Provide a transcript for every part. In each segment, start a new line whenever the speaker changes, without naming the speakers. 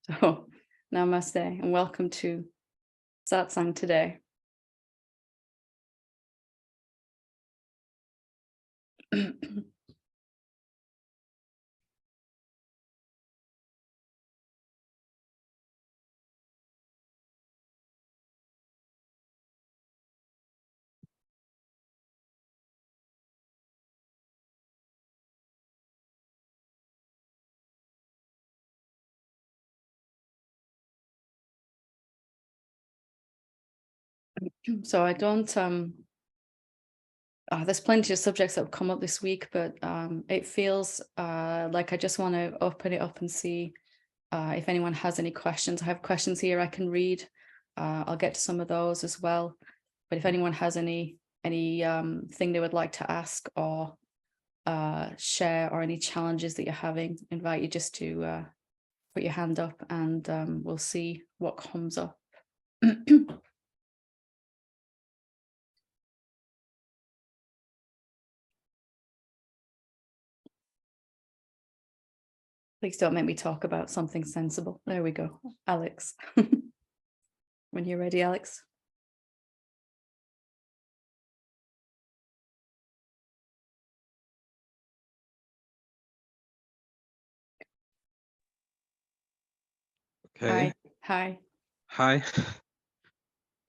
So, namaste and welcome to Satsang today. So I don't there's plenty of subjects that have come up this week, but it feels like I just want to open it up and see if anyone has any questions. I have questions here I can read. I'll get to some of those as well. But if anyone has any thing they would like to ask or share, or any challenges that you're having, I invite you just to put your hand up, and we'll see what comes up. Please don't make me talk about something sensible. There we go. Alex. When you're ready, Alex.
Okay.
Hi.
Hi.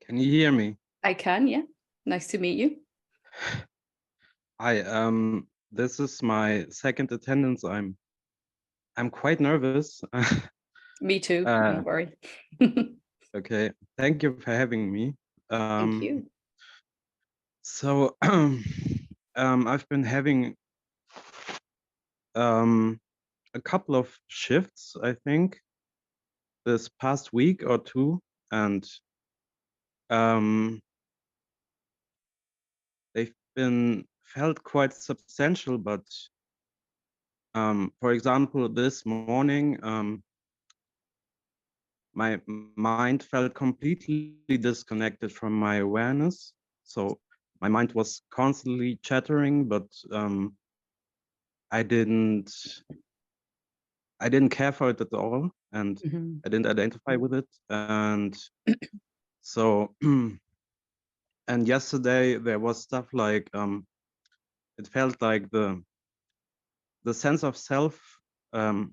Can you hear me?
I can, yeah. Nice to meet you.
Hi. This is my second attendance. I'm quite nervous.
Me too. Don't worry.
Okay. Thank you for having me.
Thank you.
So I've been having a couple of shifts, I think, this past week or two, and they've been felt quite substantial, but for example, this morning, my mind felt completely disconnected from my awareness. So my mind was constantly chattering, but I didn't care for it at all, and I didn't identify with it. And so and yesterday there was stuff like it felt like the sense of self, the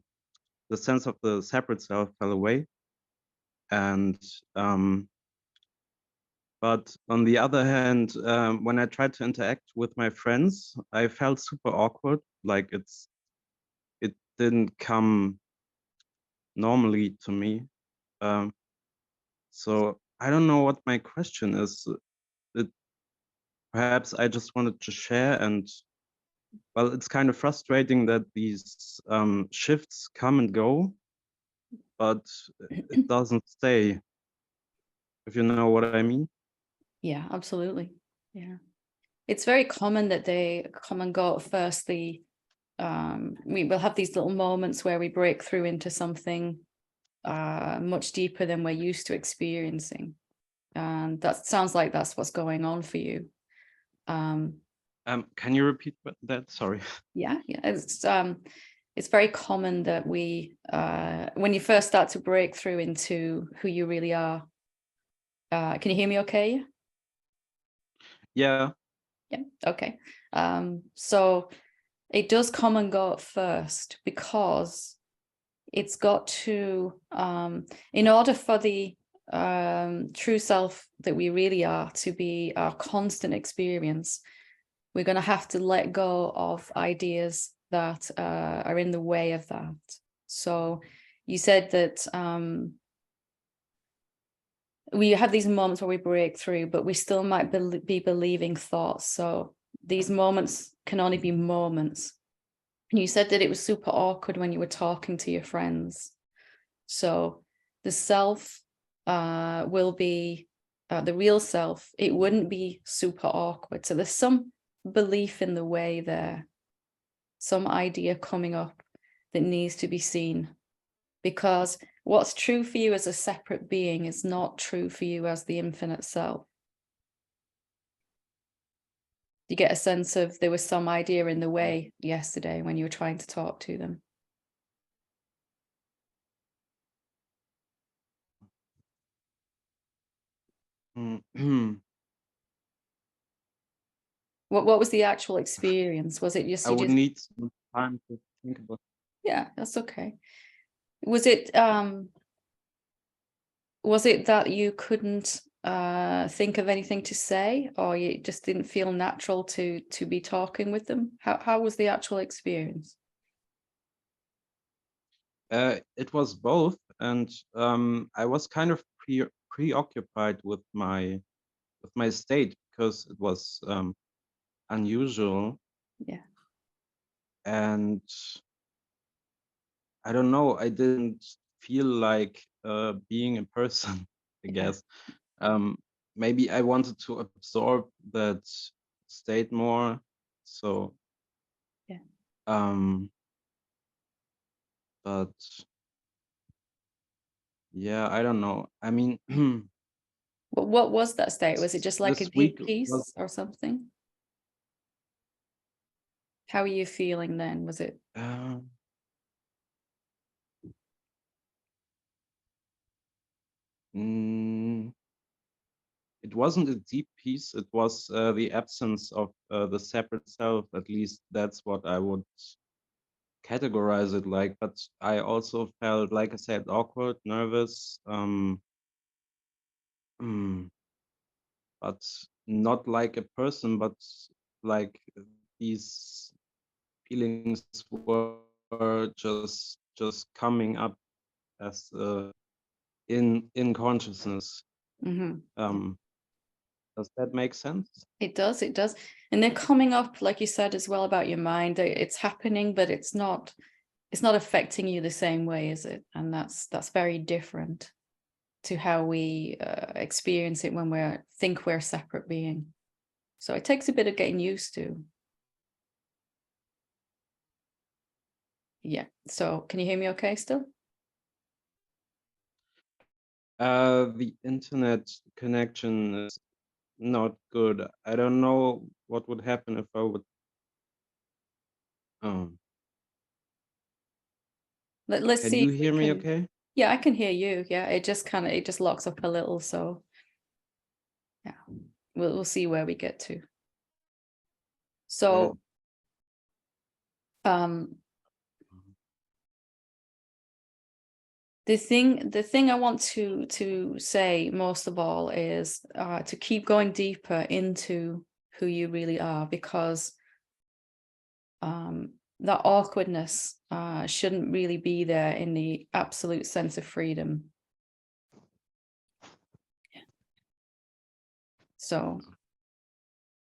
sense of the separate self fell away. And but on the other hand, when I tried to interact with my friends, I felt super awkward. Like it didn't come normally to me. So I don't know what my question is. Perhaps I just wanted to share, and well, it's kind of frustrating that these shifts come and go, but it doesn't stay, if you know what I mean.
Yeah, absolutely. Yeah. It's very common that they come and go at first. We will have these little moments where we break through into something much deeper than we're used to experiencing. And that sounds like that's what's going on for you.
Can you repeat that? Sorry.
Yeah. It's very common that we, when you first start to break through into who you really are. Can you hear me okay?
Yeah.
Yeah. Okay. So it does come and go at first, because it's got to, in order for the true self that we really are to be our constant experience, we're going to have to let go of ideas that are in the way of that. So you said that we have these moments where we break through, but we still might be believing thoughts. So these moments can only be moments. And you said that it was super awkward when you were talking to your friends. So the self will be the real self. It wouldn't be super awkward. So there's some belief in the way there, some idea coming up that needs to be seen, because what's true for you as a separate being is not true for you as the infinite self. You get a sense of there was some idea in the way yesterday when you were trying to talk to them. What was the actual experience? Was it just
I
you
would
just
need some time to think about.
yeah, that's okay. Was it that you couldn't think of anything to say, or you just didn't feel natural to be talking with them? How was the actual experience?
It was both, and I was kind of preoccupied with my state because it was unusual,
Yeah.
and I don't know, I didn't feel like being a person, I
Yeah.
guess. Maybe I wanted to absorb that state more. So,
Yeah.
but yeah, I don't know. I mean,
What was that state? Was it just like a
this week
deep
was
peace or something? How are you feeling then? Was it
uh, mm, it wasn't a deep peace. It was the absence of the separate self. At least that's what I would categorize it like. But I also felt, like I said, awkward, nervous, mm, but not like a person, but like these feelings were just coming up as in consciousness.
Mhm.
Does that make sense?
It does, it does. And they're coming up, like you said as well about your mind. It's happening, but it's not affecting you the same way, is it? And that's very different to how we experience it when think we're a separate being. So it takes a bit of getting used to. Yeah. So can you hear me okay still?
The internet connection is not good. I don't know what would happen if I would. Um,
Let's
can
see
you
if we
hear me
can.
okay?
Yeah, I can hear you. Yeah, it just locks up a little. So yeah, we'll see where we get to.
Yeah.
So um the thing I want to say most of all is to keep going deeper into who you really are, because that awkwardness shouldn't really be there in the absolute sense of freedom. So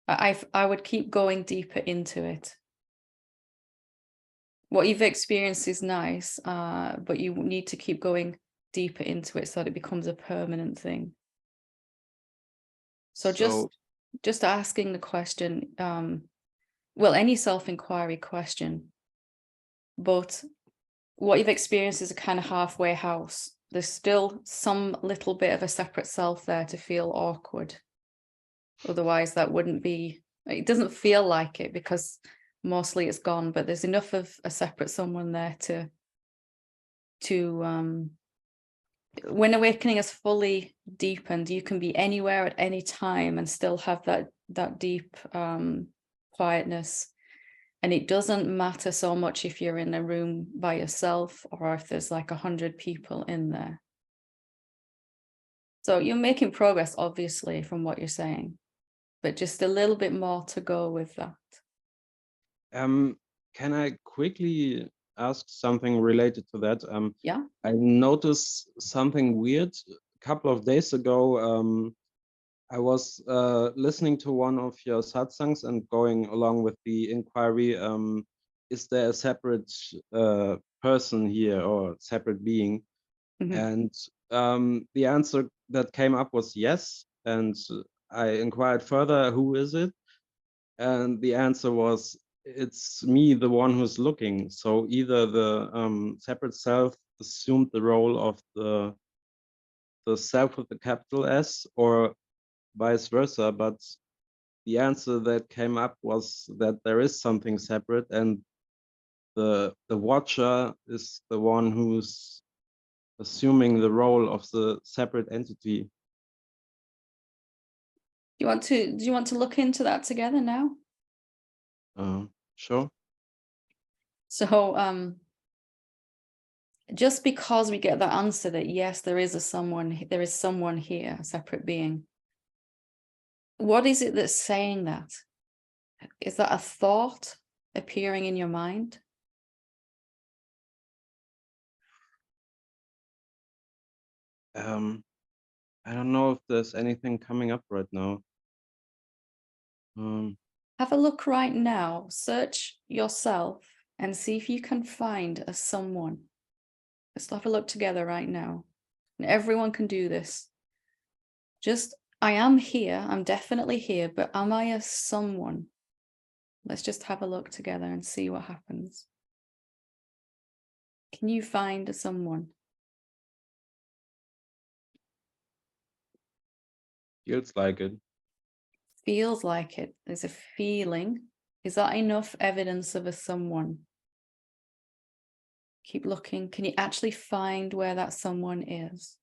I would keep going deeper into it. What you've experienced is nice, but you need to keep going deeper into it so that it becomes a permanent thing. So
So
just asking the question, well, any self-inquiry question, but what you've experienced is a kind of halfway house. There's still some little bit of a separate self there to feel awkward. Otherwise, that wouldn't be, it doesn't feel like it because mostly it's gone, but there's enough of a separate someone there to when awakening is fully deepened, you can be anywhere at any time and still have that deep quietness. And it doesn't matter so much if you're in a room by yourself or if there's like 100 people in there. So you're making progress, obviously, from what you're saying, but just a little bit more to go with that.
can I quickly ask something related to that?
Yeah.
I noticed something weird a couple of days ago. I was listening to one of your satsangs and going along with the inquiry. Is there a separate person here or separate being?
Mhm.
And the answer that came up was yes. And I inquired further, who is it? And the answer was, it's me, the one who's looking. So either the separate self assumed the role of the self with the capital S, or vice versa. But the answer that came up was that there is something separate, and the watcher is the one who's assuming the role of the separate entity.
Do you want to look into that together now?
Sure.
So just because we get that answer that yes, there is someone here, a separate being. What is it that's saying that? Is that a thought appearing in your mind?
I don't know if there's anything coming up right now.
Have a look right now, search yourself and see if you can find a someone. Let's have a look together right now. And everyone can do this. Just, I am here, I'm definitely here, but am I a someone? Let's just have a look together and see what happens. Can you find a someone?
Feels like it.
Feels like it. There's a feeling. Is that enough evidence of a someone? Keep looking. Can you actually find where that someone is?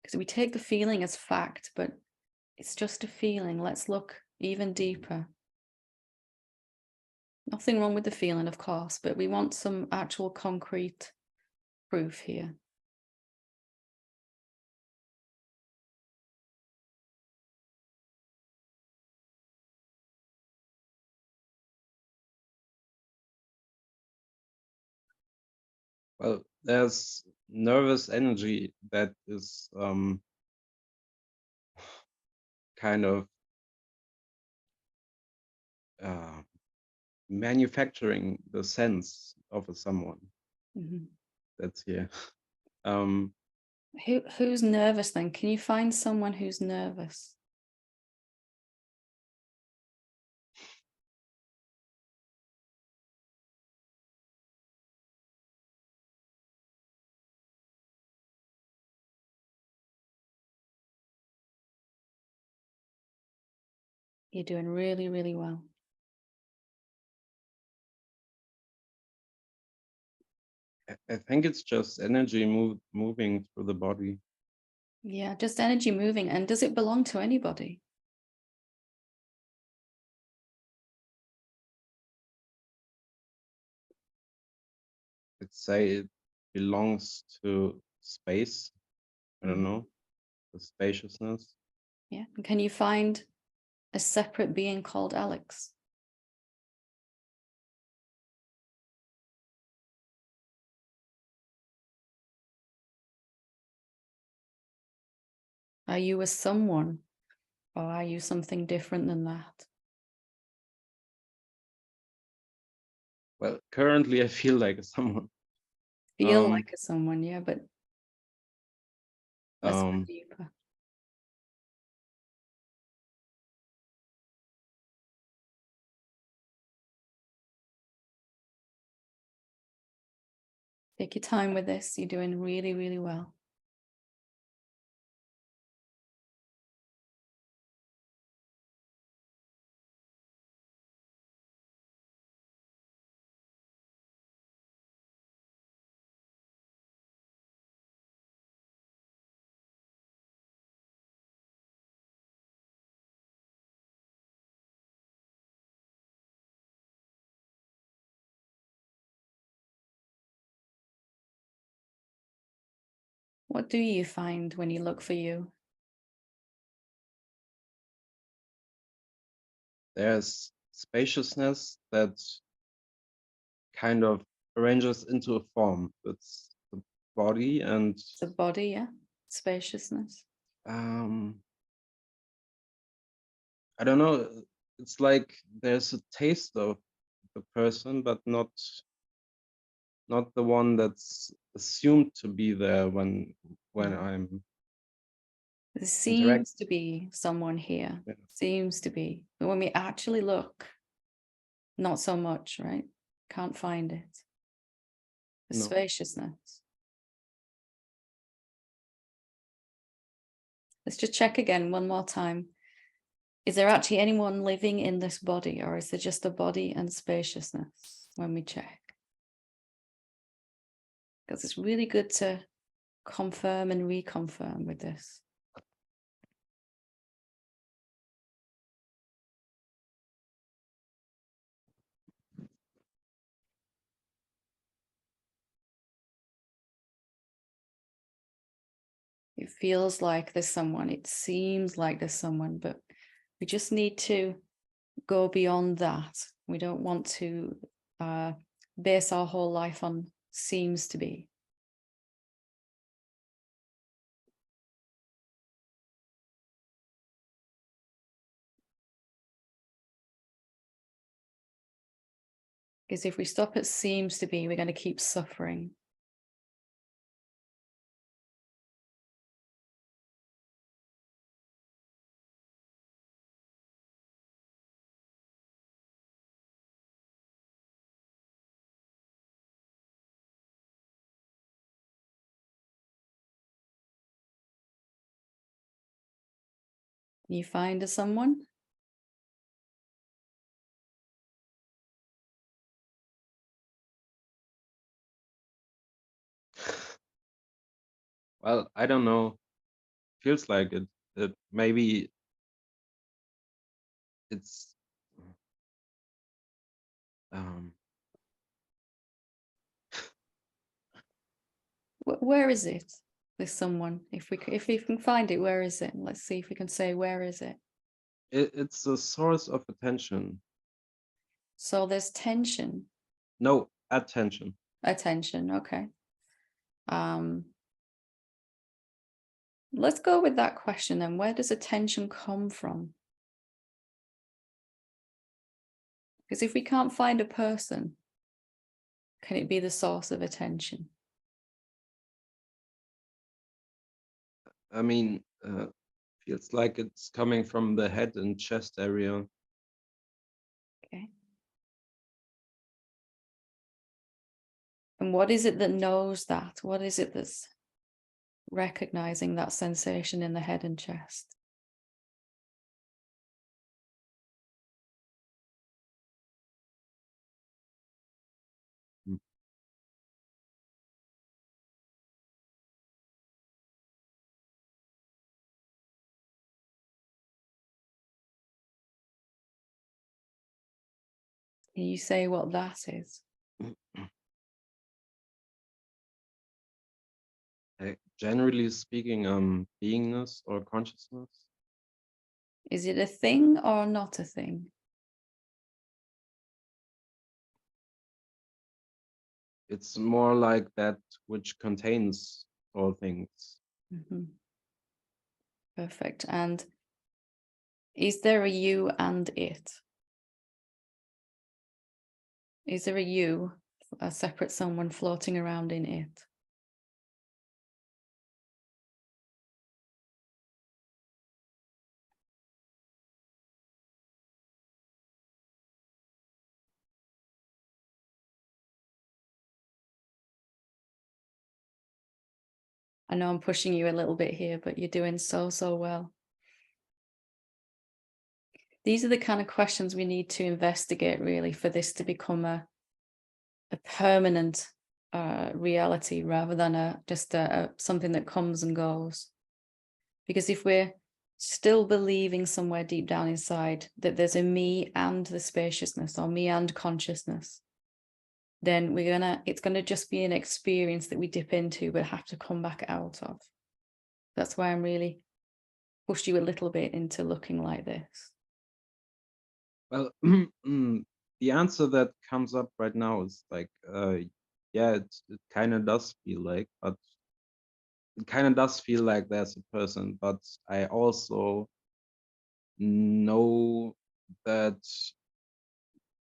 Because we take the feeling as fact, but it's just a feeling. Let's look even deeper. Nothing wrong with the feeling, of course, but we want some actual concrete proof here.
Well, there's nervous energy that is kind of manufacturing the sense of a someone that's here.
Who's nervous then? Can you find someone who's nervous? You're doing really, really well.
I think it's just energy moving through the body.
Yeah, just energy moving. And does it belong to anybody?
I'd say it belongs to space. I don't know, the spaciousness.
Yeah. And can you find a separate being called Alex? Are you a someone, or are you something different than that?
Well, currently I feel like someone.
Feel like a someone, yeah, but let's go deeper. Take your time with this. You're doing really, really well. What do you find when you look for you?
There's spaciousness that kind of arranges into a form. It's the body and
The body, yeah, spaciousness.
I don't know. It's like there's a taste of the person, but not the one that's assumed to be there when I'm
There
interacting.
seems to be someone here.
Yeah.
Seems to be. But when we actually look, not so much, right? Can't find it. The
No.
spaciousness. Let's just check again one more time. Is there actually anyone living in this body, or is there just a body and spaciousness when we check? Because it's really good to confirm and reconfirm with this? It feels like there's someone, it seems like there's someone, but we just need to go beyond that. We don't want to base our whole life on seems to be. Because if we stop at seems to be, we're going to keep suffering. You find someone?
Well, I don't know. Feels like it. Maybe it's
Where is it? There's someone. If we can find it, where is it? Let's see if we can say where is it.
it's a source of attention.
So there's tension.
No, attention.
Attention. Okay. Let's go with that question then. Where does attention come from? Because if we can't find a person, can it be the source of attention?
I mean, feels like it's coming from the head and chest area.
Okay. And what is it that knows that? What is it that's recognizing that sensation in the head and chest? Can you say what that is?
Generally speaking, beingness or consciousness.
Is it a thing or not a thing?
It's more like that which contains all things.
Mm-hmm. Perfect. And is there a you and it? Is there a you, a separate someone floating around in it? I know I'm pushing you a little bit here, but you're doing so well. These are the kind of questions we need to investigate, really, for this to become a permanent reality rather than just something that comes and goes. Because if we're still believing somewhere deep down inside that there's a me and the spaciousness, or me and consciousness, then it's gonna just be an experience that we dip into but have to come back out of. That's why I'm really pushed you a little bit into looking like this.
Well, the answer that comes up right now is like, yeah, it kind of does feel like, but it kind of does feel like there's a person, but I also know that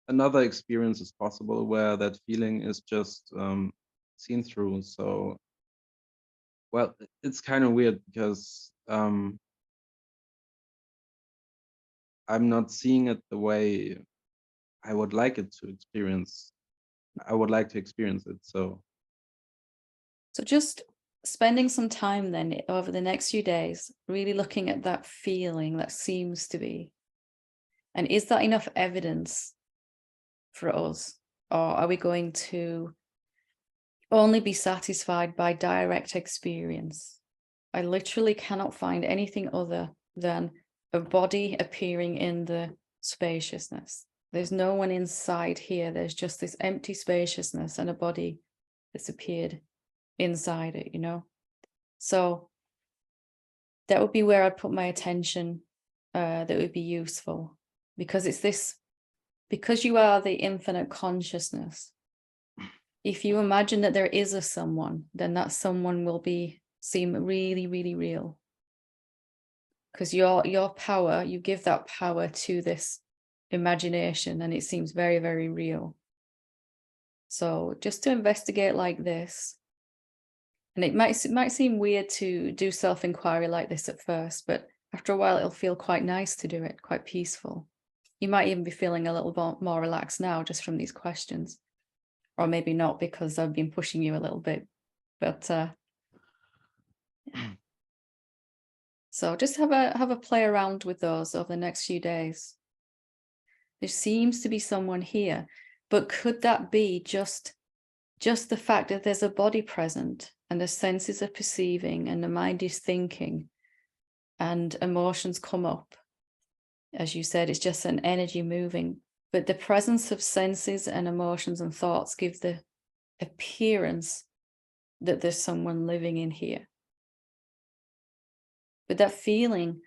another experience is possible where that feeling is just seen through. So, well, it's kind of weird because I'm not seeing it the way I would like it to experience. I would like to experience it. So
just spending some time then over the next few days, really looking at that feeling that seems to be. And is that enough evidence for us? Or are we going to only be satisfied by direct experience. I literally cannot find anything other than a body appearing in the spaciousness. There's no one inside here. There's just this empty spaciousness and a body that's appeared inside it, you know? So that would be where I'd put my attention, that would be useful, because it's this, because you are the infinite consciousness. If you imagine that there is a someone, then that someone will seem really, really real. Because your power, you give that power to this imagination, and it seems very, very real. So just to investigate like this, and it might seem weird to do self-inquiry like this at first, but after a while it'll feel quite nice to do it, quite peaceful. You might even be feeling a little more relaxed now just from these questions, or maybe not, because I've been pushing you a little bit. But so just have a play around with those over the next few days. There seems to be someone here, but could that be just the fact that there's a body present, and the senses are perceiving, and the mind is thinking, and emotions come up? As you said, it's just an energy moving, but the presence of senses and emotions and thoughts give the appearance that there's someone living in here. But that feeling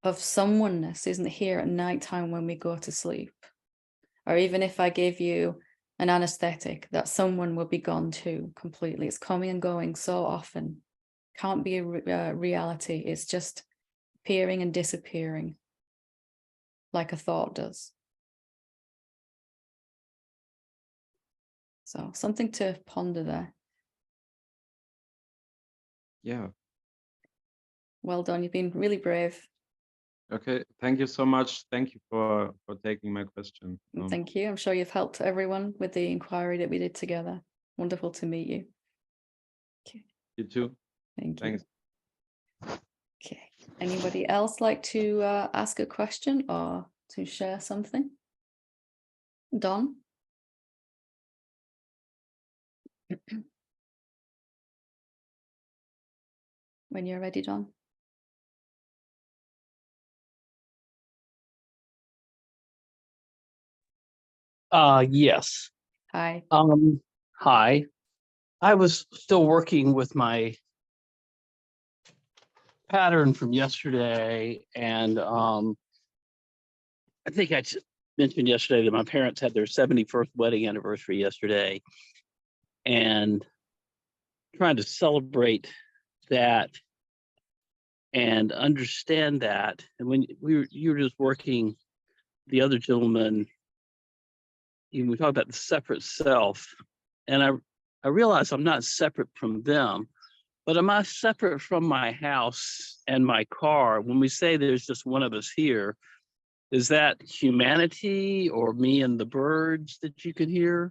of someoneness isn't here at nighttime when we go to sleep. Or even if I gave you an anesthetic, that someone will be gone too completely. It's coming and going so often. Can't be a reality. It's just appearing and disappearing like a thought does. So something to ponder there.
Yeah.
Well done. You've been really brave.
Okay. Thank you so much. Thank you for taking my question.
Thank you. I'm sure you've helped everyone with the inquiry that we did together. Wonderful to meet you. Okay.
You too.
Thank you.
Thanks.
Okay. Anybody else like to ask a question or to share something? Don? When you're ready, Don.
Yes.
Hi.
Hi. I was still working with my pattern from yesterday, and I think I mentioned yesterday that my parents had their 71st wedding anniversary yesterday, and trying to celebrate that and understand that. And when you were just working, the other gentleman, we talked about the separate self, and I realized I'm not separate from them. But am I separate from my house and my car? When we say there's just one of us here, is that humanity or me and the birds that you can hear?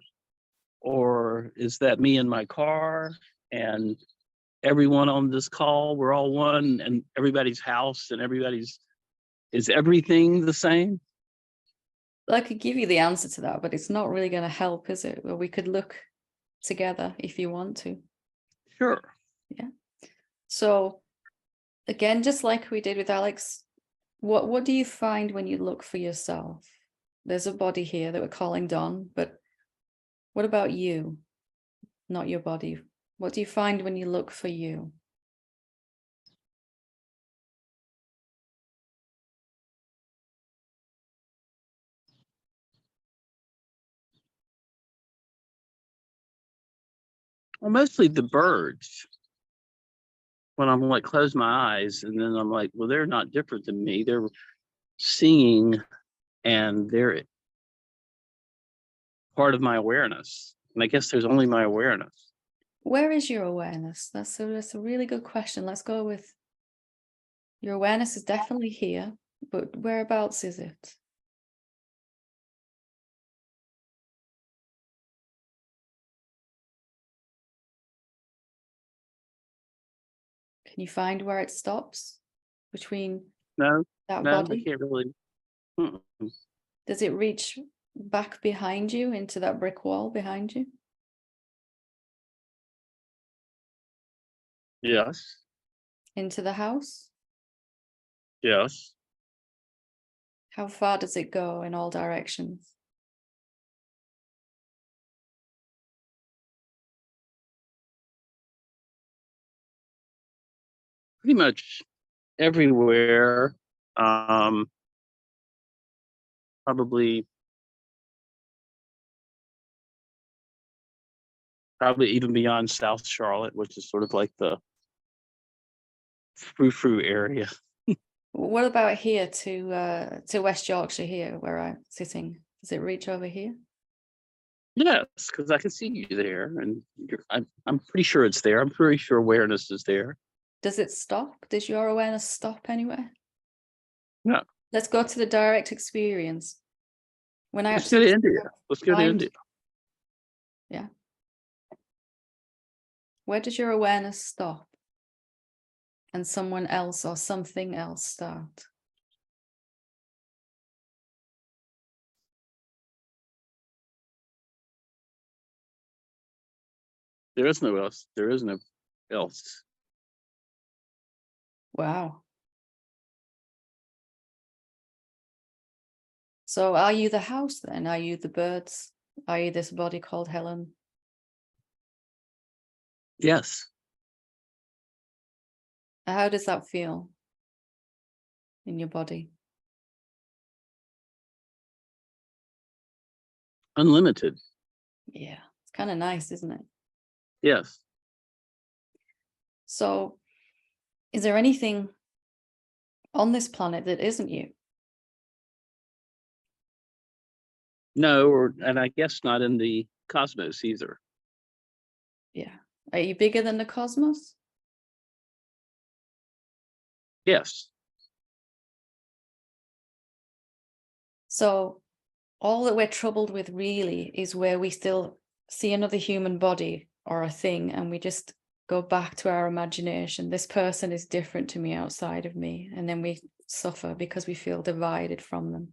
Or is that me and my car and everyone on this call? We're all one, and everybody's house and is everything the same?
I could give you the answer to that, but it's not really going to help, is it? Well, we could look together if you want to.
Sure.
Yeah. So again, just like we did with Alex, what do you find when you look for yourself? There's a body here that we're calling Don, but what about you? Not your body. What do you find when you look for you?
Well, mostly the birds. When I'm like, close my eyes, and then I'm like, well, they're not different than me. They're singing, and they're part of my awareness. And I guess there's only my awareness.
Where is your awareness? That's a really good question. Let's go with your awareness is definitely here, but whereabouts is it? Can you find where it stops between
No,
that
I
body?
can't really.
Does it reach back behind you into that brick wall behind you?
Yes.
Into the house?
Yes.
How far does it go in all directions?
Pretty much everywhere. Probably even beyond South Charlotte, which is sort of like the frou-frou area.
What about here to West Yorkshire here where I'm sitting? Does it reach over here?
Yes, because I can see you there, and I'm pretty sure it's there. I'm pretty sure awareness is there.
Does it stop? Does your awareness stop anywhere?
No.
Let's go to the direct experience. When I
Let's go to India. Let's go to India.
Yeah. Where does your awareness stop? And someone else or something else start?
There is no else. There is no else.
Wow. So are you the house then? Are you the birds? Are you this body called Helen?
Yes.
How does that feel in your body?
Unlimited.
Yeah, it's kind of nice, isn't it?
Yes.
So is there anything on this planet that isn't you?
No, and I guess not in the cosmos either.
Yeah. Are you bigger than the cosmos?
Yes.
So all that we're troubled with really is where we still see another human body or a thing and we just go back to our imagination. This person is different to me outside of me. And then we suffer because we feel divided from them.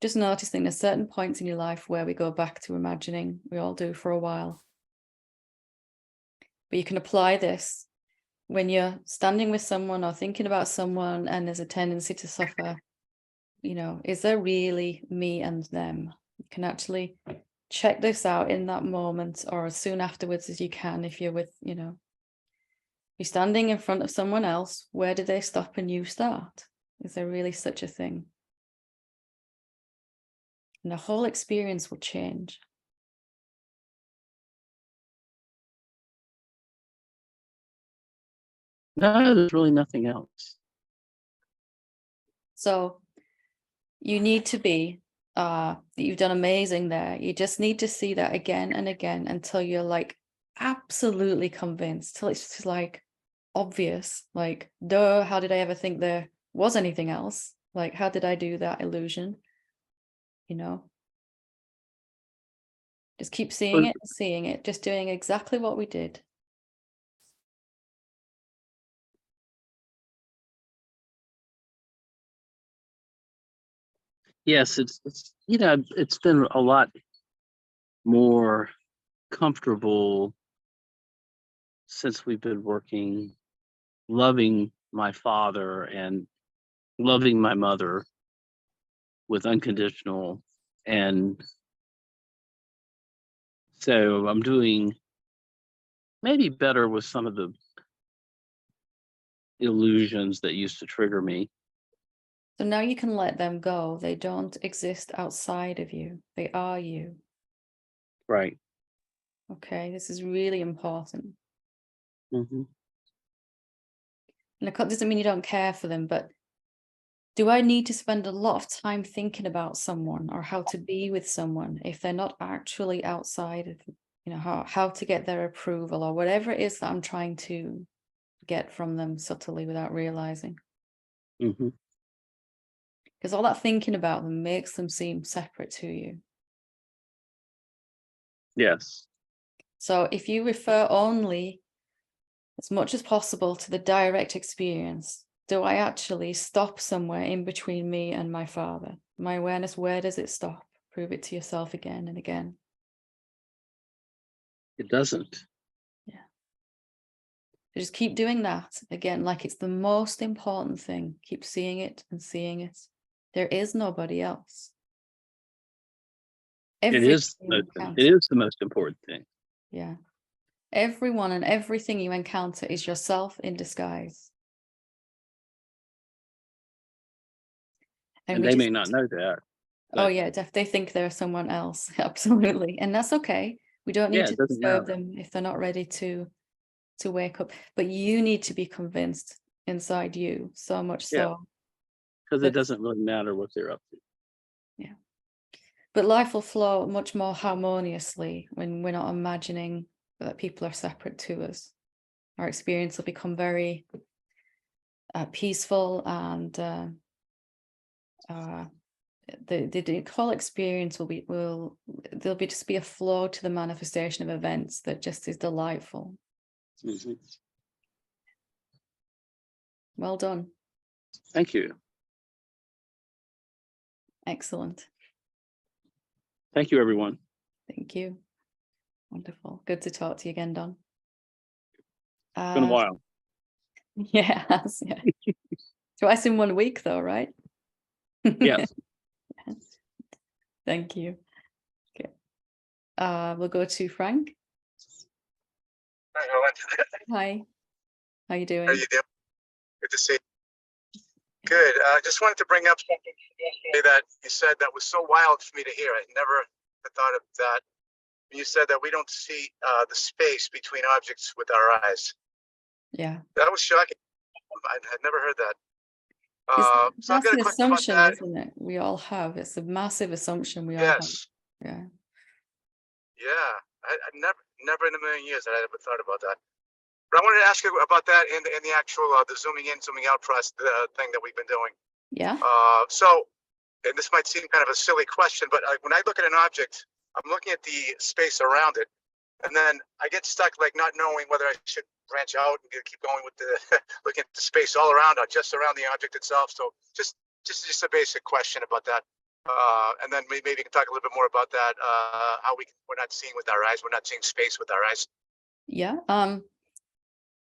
Just noticing there's certain points in your life where we go back to imagining. We all do for a while. But you can apply this when you're standing with someone or thinking about someone and there's a tendency to suffer. You know, is there really me and them? You can actually check this out in that moment or as soon afterwards as you can. If you're with, you know, you're standing in front of someone else, where do they stop and you start? Is there really such a thing? And the whole experience will change.
No, there's really nothing else.
So you need to be, you've done amazing there. You just need to see that again and again until you're like absolutely convinced, till it's just like obvious, like, duh, how did I ever think there was anything else? Like, how did I do that illusion? You know, just keep seeing it, just doing exactly what we did.
Yes, it's it's been a lot more comfortable since we've been working, loving my father and loving my mother with unconditional. And so I'm doing maybe better with some of the illusions that used to trigger me.
So now you can let them go. They don't exist outside of you. They are you.
Right.
Okay, this is really important.
Mm-hmm.
And it doesn't mean you don't care for them, but do I need to spend a lot of time thinking about someone or how to be with someone if they're not actually outside of, you know, how to get their approval or whatever it is that I'm trying to get from them subtly without realizing?
Mm-hmm.
Because all that thinking about them makes them seem separate to you.
Yes.
So if you refer only as much as possible to the direct experience, do I actually stop somewhere in between me and my father? My awareness, where does it stop? Prove it to yourself again and again.
It doesn't.
Yeah. Just keep doing that again, like it's the most important thing. Keep seeing it and seeing it. There is nobody else.
It is the most important thing.
Yeah. Everyone and everything you encounter is yourself in disguise.
And they may not know that.
Oh yeah, they think they're someone else. Absolutely. And that's okay. We don't need to disturb them if they're not ready to wake up. But you need to be convinced inside you, so much so.
Because it doesn't really matter what they're up to.
Yeah. But life will flow much more harmoniously when we're not imagining that people are separate to us. Our experience will become very peaceful, and the whole experience there'll just be a flow to the manifestation of events that just is delightful.
Mm-hmm.
Well done.
Thank you.
Excellent.
Thank you, everyone.
Thank you. Wonderful. Good to talk to you again, Don.
It's been a while.
Yeah, it has, yeah. Twice in 1 week though, right?
Yes.
Thank you. Okay. We'll go to Frank.
Hi, Helen.
Hi. How you doing?
How you doing? Good to see you. Good. I just wanted to bring up something that you said that was so wild for me to hear. I never had thought of that. You said that we don't see the space between objects with our eyes.
Yeah.
That was shocking. I had never heard that. So I've
That's
got a
an
question about
assumption,
that.
isn't it? We all have. It's a massive assumption we all have.
Yes.
Yeah.
Yeah. I never in a million years that I ever thought about that. But I wanted to ask you about that in the actual the zooming in, zooming out process thing that we've been doing.
Yeah.
So, and this might seem kind of a silly question, but when I look at an object, I'm looking at the space around it, and then I get stuck, like not knowing whether I should branch out and keep going with the looking at the space all around or just around the object itself. So, just a basic question about that, and then maybe you can talk a little bit more about that. How we're not seeing with our eyes, we're not seeing space with our eyes.
Yeah.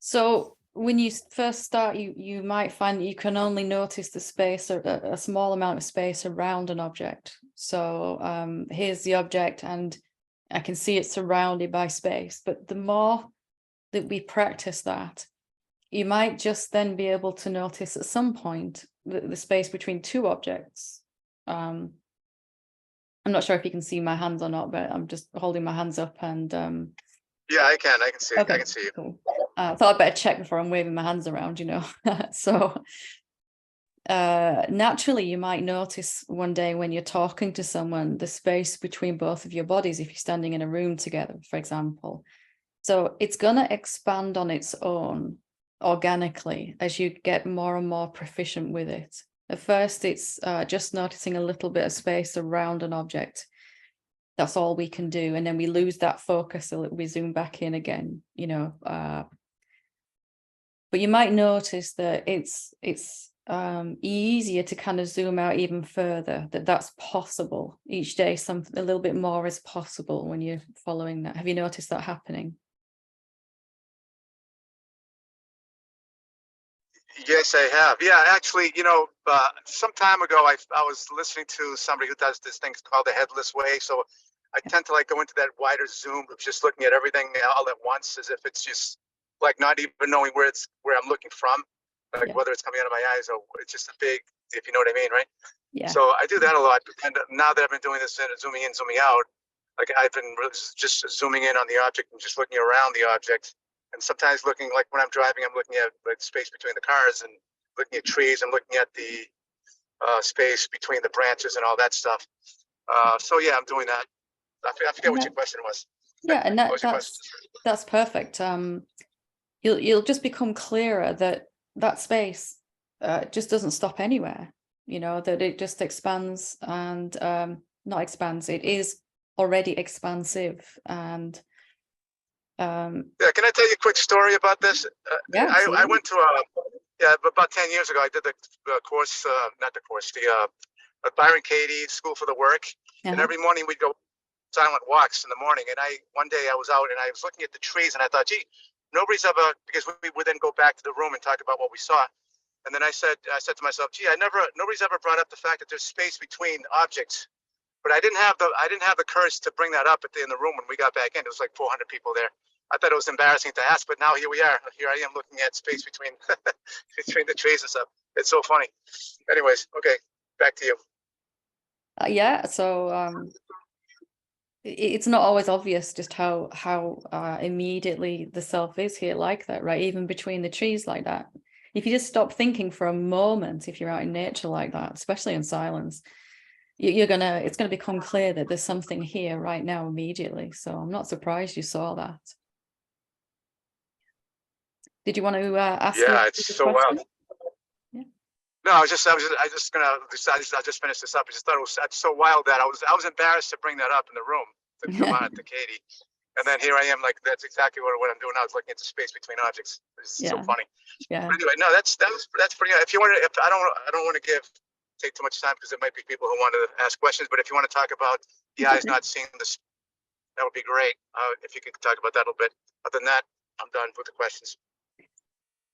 So when you first start, you might find that you can only notice the space, or a small amount of space around an object. So here's the object and I can see it surrounded by space. But the more that we practice that, you might just then be able to notice at some point the space between two objects. I'm not sure if you can see my hands or not, but I'm just holding my hands up and
yeah, I can see.
Okay,
I can see you.
Cool. I thought I'd better check before I'm waving my hands around, So naturally, you might notice one day when you're talking to someone, the space between both of your bodies, if you're standing in a room together, for example. So it's going to expand on its own organically as you get more and more proficient with it. At first, it's just noticing a little bit of space around an object. That's all we can do. And then we lose that focus, so we zoom back in again, But you might notice that it's easier to kind of zoom out even further, that's possible. Each day, a little bit more is possible when you're following that. Have you noticed that happening?
Yes, I have. Yeah, actually, some time ago, I was listening to somebody who does this thing called the headless way. So I tend to go into that wider zoom of just looking at everything all at once, as if it's just like not even knowing where I'm looking from, whether it's coming out of my eyes or it's just a big, if you know what I mean, right?
Yeah.
So I do that a lot. And now that I've been doing this zooming in, zooming out, I've been just zooming in on the object and just looking around the object. And sometimes looking, like when I'm driving, I'm looking at space between the cars and looking at trees. I'm looking at the space between the branches and all that stuff. So yeah, I'm doing that. I forget what your question was.
Yeah, and that's perfect. You'll just become clearer that space just doesn't stop anywhere. That it just expands and not expands. It is already expansive and.
Yeah, can I tell you a quick story about this?
Yeah,
I went to about 10 years ago. I did the course, not the course, the Byron Katie School for the Work, and every morning we'd go silent walks in the morning. And one day I was out and I was looking at the trees and I thought, gee, nobody's ever, because we would then go back to the room and talk about what we saw. And then I said to myself, gee, nobody's ever brought up the fact that there's space between objects. But I didn't have the courage to bring that up in the room when we got back in. It was like 400 people there. I thought it was embarrassing to ask, but now here we are. Here I am looking at space between between the trees and stuff. It's so funny. Anyways, okay, back to you.
Yeah. So it's not always obvious just how immediately the self is here like that, right? Even between the trees like that. If you just stop thinking for a moment, if you're out in nature like that, especially in silence, it's gonna become clear that there's something here right now immediately. So I'm not surprised you saw that. Did you want to ask?
Yeah, it's so wild.
Yeah.
No, I just finished this up. I just thought it was so wild that I was embarrassed to bring that up in the room to come on to Katie. And then here I am, like that's exactly what I'm doing now. Is looking at the space between objects. It's so funny.
Yeah.
But anyway, no, that's pretty. If you want to, I don't want to take too much time because there might be people who want to ask questions. But if you want to talk about the eyes not seeing this, that would be great. If you could talk about that a little bit. Other than that, I'm done with the questions.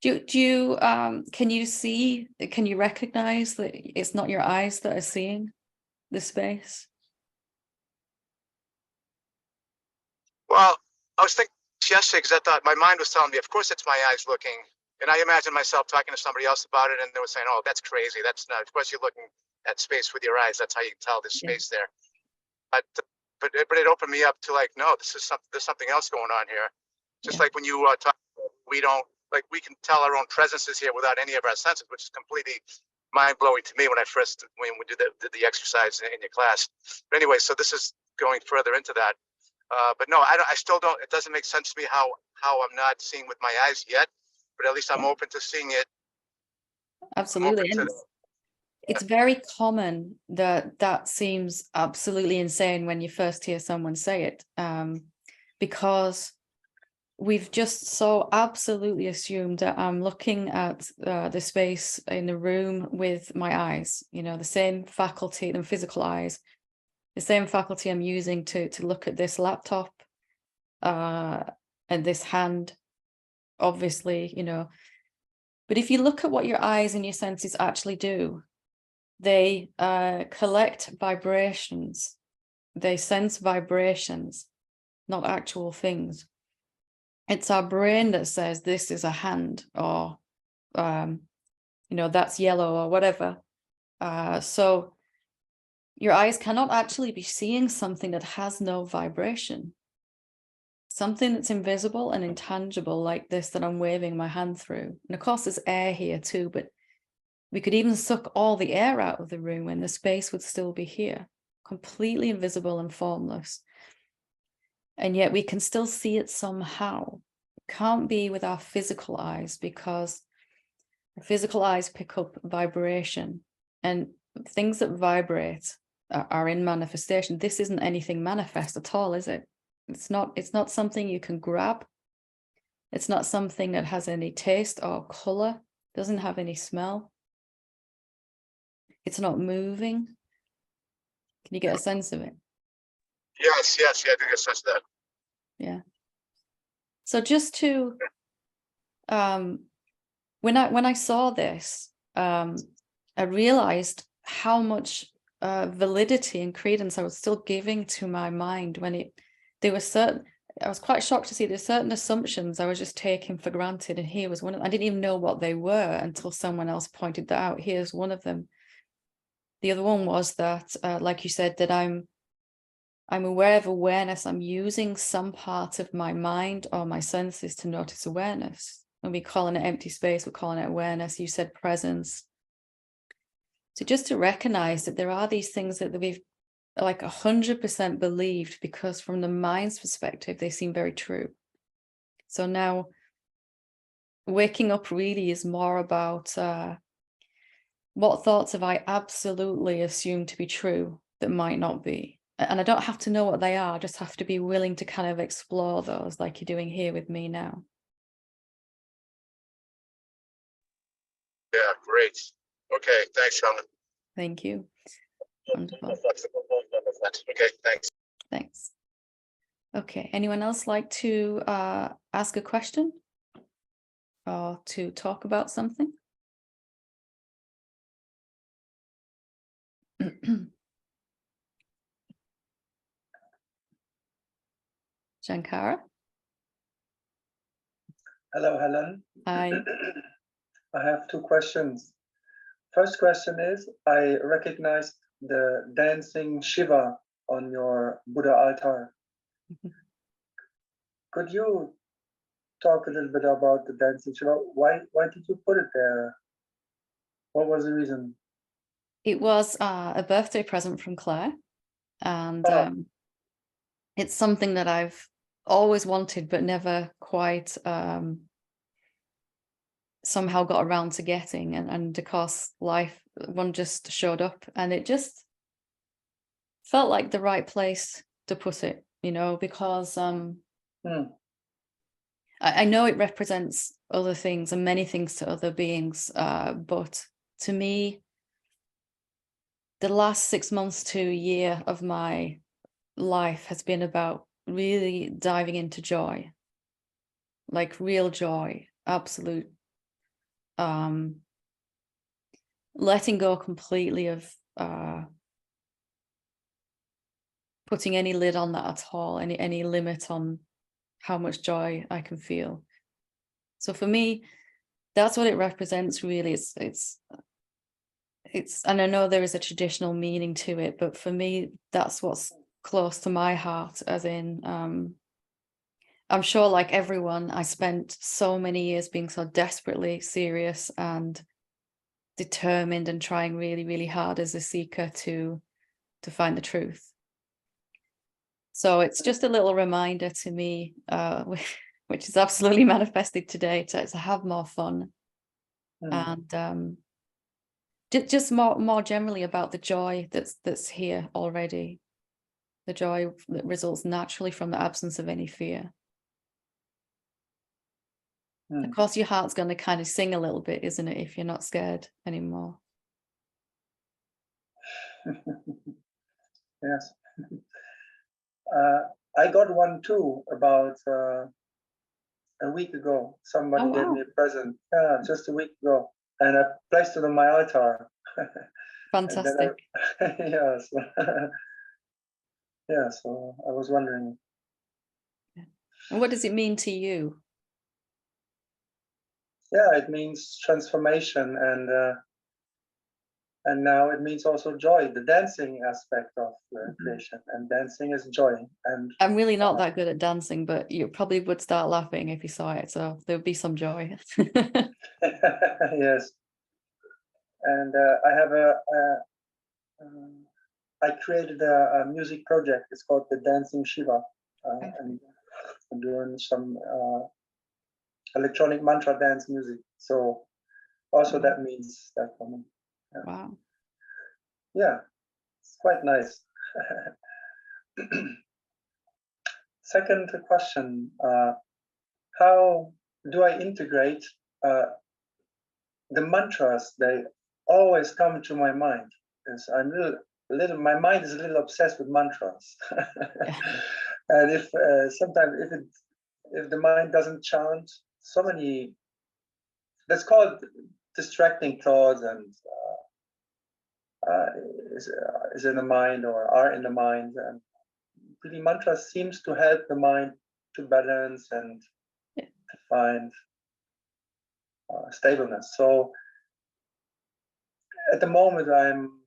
Do you can you recognize that it's not your eyes that are seeing the space?
Well, I was thinking yesterday because I thought my mind was telling me, of course, it's my eyes looking. And I imagined myself talking to somebody else about it, and they were saying, "Oh, that's crazy. That's not. Of course, you're looking at space with your eyes. That's how you can tell there's space there." But it opened me up to like, no, there's something else going on here. Just like when you talk, we can tell our own presence is here without any of our senses, which is completely mind blowing to me when we did the exercise in your class. But anyway, so this is going further into that. But no, I still don't. It doesn't make sense to me how I'm not seeing with my eyes yet. But at least I'm open to seeing it.
Absolutely. It's very common that seems absolutely insane when you first hear someone say it, because we've just so absolutely assumed that I'm looking at the space in the room with my eyes, the same faculty, the physical eyes, the same faculty I'm using to look at this laptop and this hand, obviously, But if you look at what your eyes and your senses actually do, they collect vibrations. They sense vibrations, not actual things. It's our brain that says this is a hand, or that's yellow, or whatever. So your eyes cannot actually be seeing something that has no vibration, something that's invisible and intangible, like this that I'm waving my hand through. And of course there's air here too, but we could even suck all the air out of the room and the space would still be here, completely invisible and formless. And yet we can still see it somehow. It can't be with our physical eyes, because our physical eyes pick up vibration, and things that vibrate are in manifestation. This isn't anything manifest at all, is it? It's not something you can grab. It's not something that has any taste or color, doesn't have any smell. It's not moving. Can you get a sense of it?
Yes, I do get a sense of that.
Yeah. So just to, when I saw this, I realized how much validity and credence I was still giving to my mind when I was quite shocked to see there's certain assumptions I was just taking for granted, and here was one of them. I didn't even know what they were until someone else pointed that out. Here's one of them. The other one was that, like you said, that I'm aware of awareness. I'm using some part of my mind or my senses to notice awareness. When we call it empty space, we're calling it awareness. You said presence. So just to recognize that there are these things that we've like 100% believed, because from the mind's perspective, they seem very true. So now waking up really is more about what thoughts have I absolutely assumed to be true that might not be. And I don't have to know what they are, I just have to be willing to kind of explore those, like you're doing here with me now.
Yeah, great. Okay, thanks, Helen.
Thank you. Wonderful.
Okay, thanks.
Thanks. Okay, anyone else like to ask a question? or to talk about something? Shankara?
Hello, Helen.
Hi.
I have two questions. First question is, I recognized the Dancing Shiva on your Buddha altar. Could you talk a little bit about the Dancing Shiva? Why did you put it there? What was the reason?
It was a birthday present from Claire, and it's something that I've always wanted but never quite somehow got around to getting, and of course life one just showed up, and it just felt like the right place to put it, you know, because I know it represents other things and many things to other beings, but to me, the last 6 months to a year of my life has been about really diving into joy, like real joy, absolute, letting go completely of putting any lid on that at all, any limit on how much joy I can feel. So for me, that's what it represents really. It's and I know there is a traditional meaning to it, but for me, that's what's close to my heart, as in, I'm sure like everyone, I spent so many years being so desperately serious and determined and trying really, really hard as a seeker to find the truth. So it's just a little reminder to me, which is absolutely manifested today, to have more fun. And just more generally about the joy that's here already, the joy that results naturally from the absence of any fear. Of course, your heart's going to kind of sing a little bit, isn't it, if you're not scared anymore?
Yes. I got one too about a week ago. Somebody gave me a present. Yeah, just a week ago, and I placed it on my altar.
Fantastic.
Yes. Yeah. So I was wondering.
And what does it mean to you?
Yeah, it means transformation, and now it means also joy, the dancing aspect of creation, and dancing is joy. And
I'm really not that good at dancing, but you probably would start laughing if you saw it, so there would be some joy.
Yes. And I have I created a music project. It's called the Dancing Shiva, and I'm doing some electronic mantra dance music. So also that means that for me. Yeah.
Wow.
Yeah, it's quite nice. Second question, how do I integrate the mantras? They always come to my mind. Because I'm my mind is a little obsessed with mantras. And if sometimes if the mind doesn't chant, so many, that's called distracting thoughts, and is in the mind or are in the mind, and really mantra seems to help the mind to balance and to find stableness. So at the moment I'm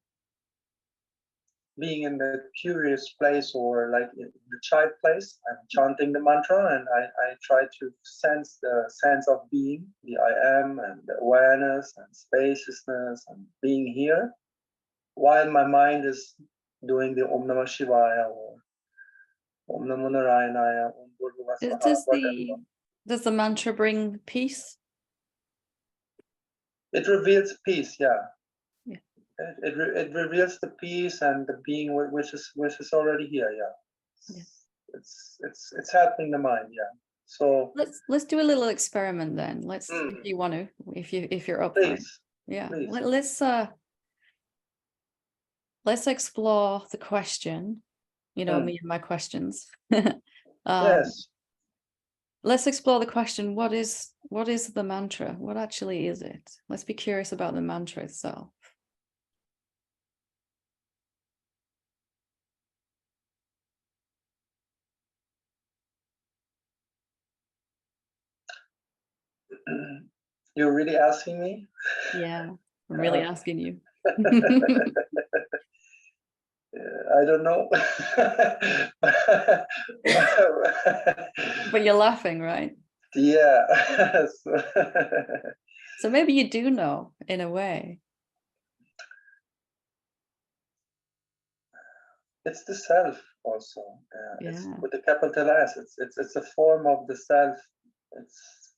being in the curious place, or like in the child place. I'm chanting the mantra, and I try to sense the sense of being, the I am, and the awareness and spaciousness and being here, while my mind is doing the Om Namah Shivaya or Om Namo Narayanaya, Om Bhurvuvasvaha.
Does the mantra bring peace?
It reveals peace, yeah. It reveals the peace and the being which is already here, yeah. It's helping the mind, yeah. So
let's do a little experiment then. Let's if you want to, if you're up for it. Yeah.
Please.
Let's explore the question, you know, me and my questions.
Yes.
let's explore the question, what is the mantra? What actually is it? Let's be curious about the mantra itself.
You're really asking me?
Yeah, I'm really asking you.
I don't know.
But you're laughing, right?
Yeah.
So maybe you do know in a way.
It's the self also. It's
Yeah.
with the capital S. It's a form of the self.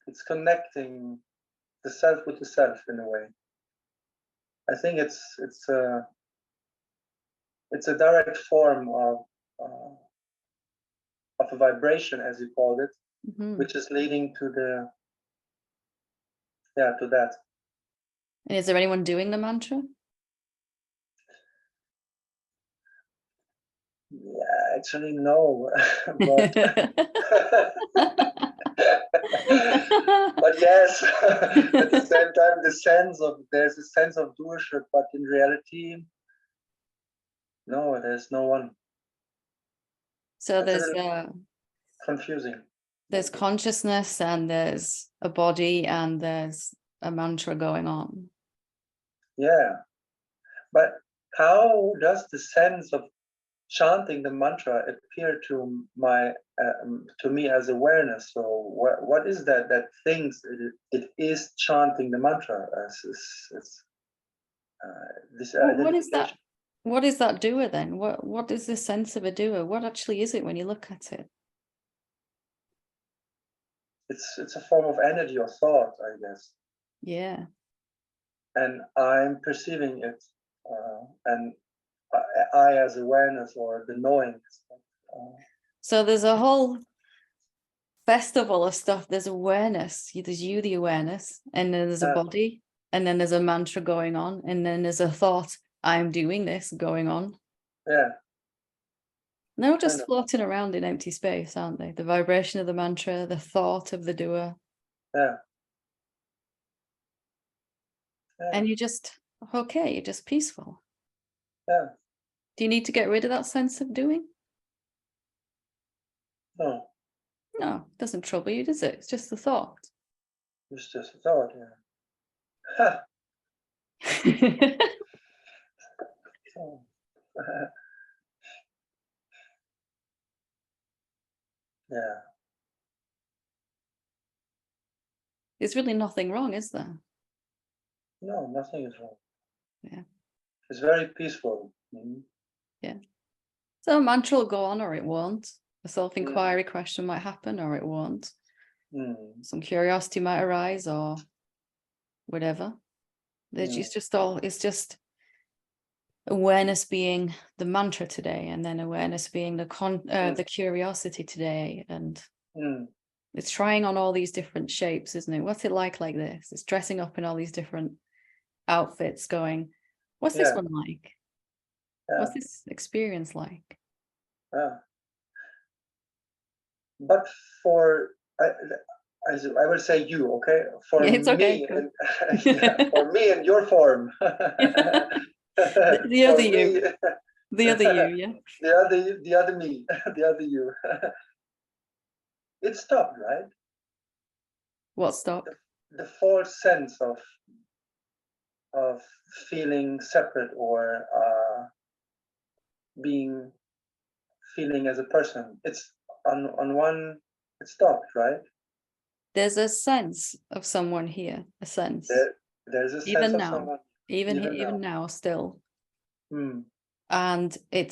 It's connecting the self with the self in a way. I think it's a direct form of a vibration, as you called it, which is leading to the to that.
And is there anyone doing the mantra?
Yeah, actually no, but but yes, at the same time, there's a sense of doership, but in reality, no, there's no one.
So
That's a
there's
little confusing.
there's consciousness and there's a body and there's a mantra going on.
Yeah, but how does the sense of chanting the mantra appear to me as awareness? So what is that thinks it is chanting the mantra as this
Well, what is that?
identification?
What is that doer then? What is the sense of a doer? What actually is it when you look at it?
It's a form of energy or thought, I guess,
Yeah.
and I'm perceiving it, and I as awareness or the knowing.
So there's a whole festival of stuff. There's awareness. There's you, the awareness, and then there's a body, and then there's a mantra going on, and then there's a thought, I'm doing this going on.
Yeah.
They're all just floating around in empty space, aren't they? The vibration of the mantra, the thought of the doer.
Yeah.
And you're just okay, you're just peaceful.
Yeah.
Do you need to get rid of that sense of doing?
No.
No, it doesn't trouble you, does it? It's just the thought.
It's just a thought, yeah. So, yeah.
There's really nothing wrong, is there?
No, nothing is wrong.
Yeah.
It's very peaceful. Mm-hmm.
Yeah. So a mantra will go on or it won't. A self-inquiry question might happen or it won't. Some curiosity might arise or whatever. It's just awareness being the mantra today, and then awareness being the curiosity today, and it's trying on all these different shapes, isn't it? What's it like this? It's dressing up in all these different outfits, going, what's this one like? What's this experience like?
But for I will say you, okay? For
it's
me,
okay.
for me and your form.
The other you. The other you, yeah.
The other me, the other you. It stopped, right?
What stopped?
The false sense of feeling separate or feeling as a person. It's on one. It stopped, right?
There's a sense of someone here. A sense.
There's a
even
sense
now,
of someone.
Even now, still. And it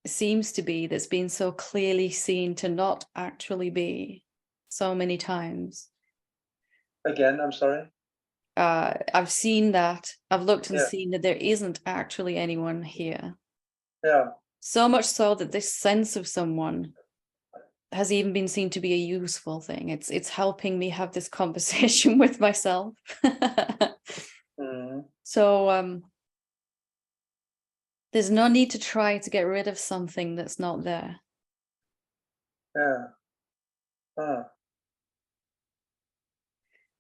seems to be that's been so clearly seen to not actually be so many times.
Again, I'm sorry.
I've seen that. I've looked and seen that there isn't actually anyone here.
Yeah.
So much so that this sense of someone has even been seen to be a useful thing. It's helping me have this conversation with myself. So there's no need to try to get rid of something that's not there.
Yeah.
And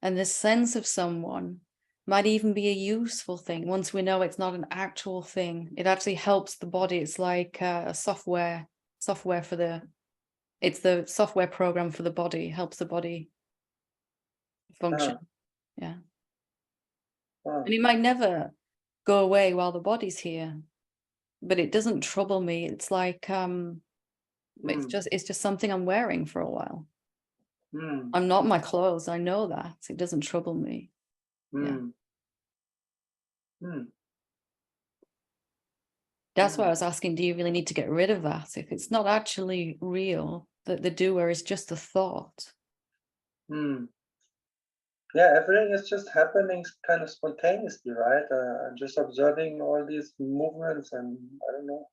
the sense of someone might even be a useful thing once we know it's not an actual thing. It actually helps the body. It's like a software for it's the software program for the body, helps the body function. Yeah. And it might never go away while the body's here, but it doesn't trouble me. It's like it's just something I'm wearing for a while. I'm not my clothes. I know that. It doesn't trouble me. Yeah. That's why I was asking, do you really need to get rid of that? If it's not actually real, that the doer is just a thought.
Yeah, everything is just happening kind of spontaneously, right? I'm just observing all these movements, and I don't know.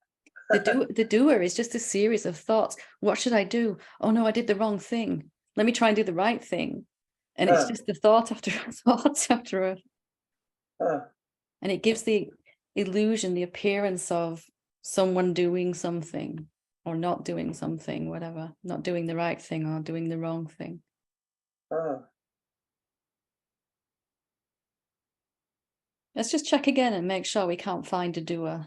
The doer is just a series of thoughts. What should I do? Oh no, I did the wrong thing. Let me try and do the right thing. And it's just the thought after a thought after a. And it gives the illusion, the appearance of someone doing something or not doing something, whatever, not doing the right thing or doing the wrong thing. Let's just check again and make sure we can't find a doer.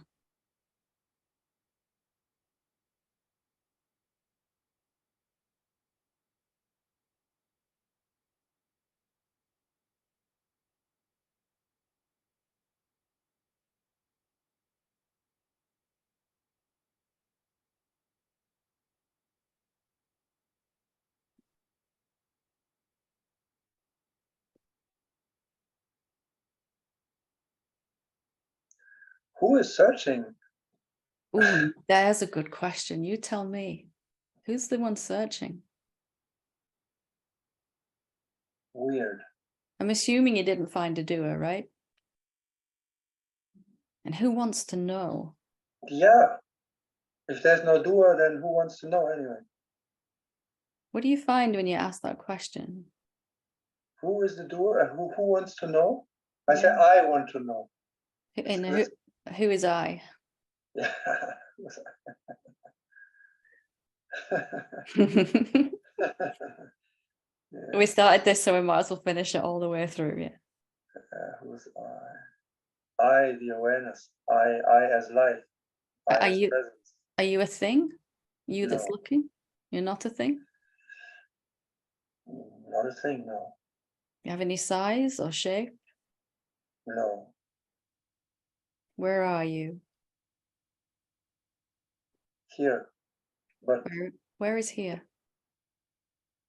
Who is searching?
Ooh, there's a good question. You tell me. Who's the one searching?
Weird.
I'm assuming you didn't find a doer, right? And who wants to know?
Yeah. If there's no doer, then who wants to know anyway?
What do you find when you ask that question?
Who is the doer and who wants to know? I say I want to know.
And who is I?
Yeah.
We started this, so we might as well finish it all the way through. Yeah.
Who's I? I, the awareness. I as life. I as presence.
Are you a thing? You that's
No.
looking? You're not a thing?
Not a thing, no.
You have any size or shape?
No.
Where are you?
Here. But
where is here?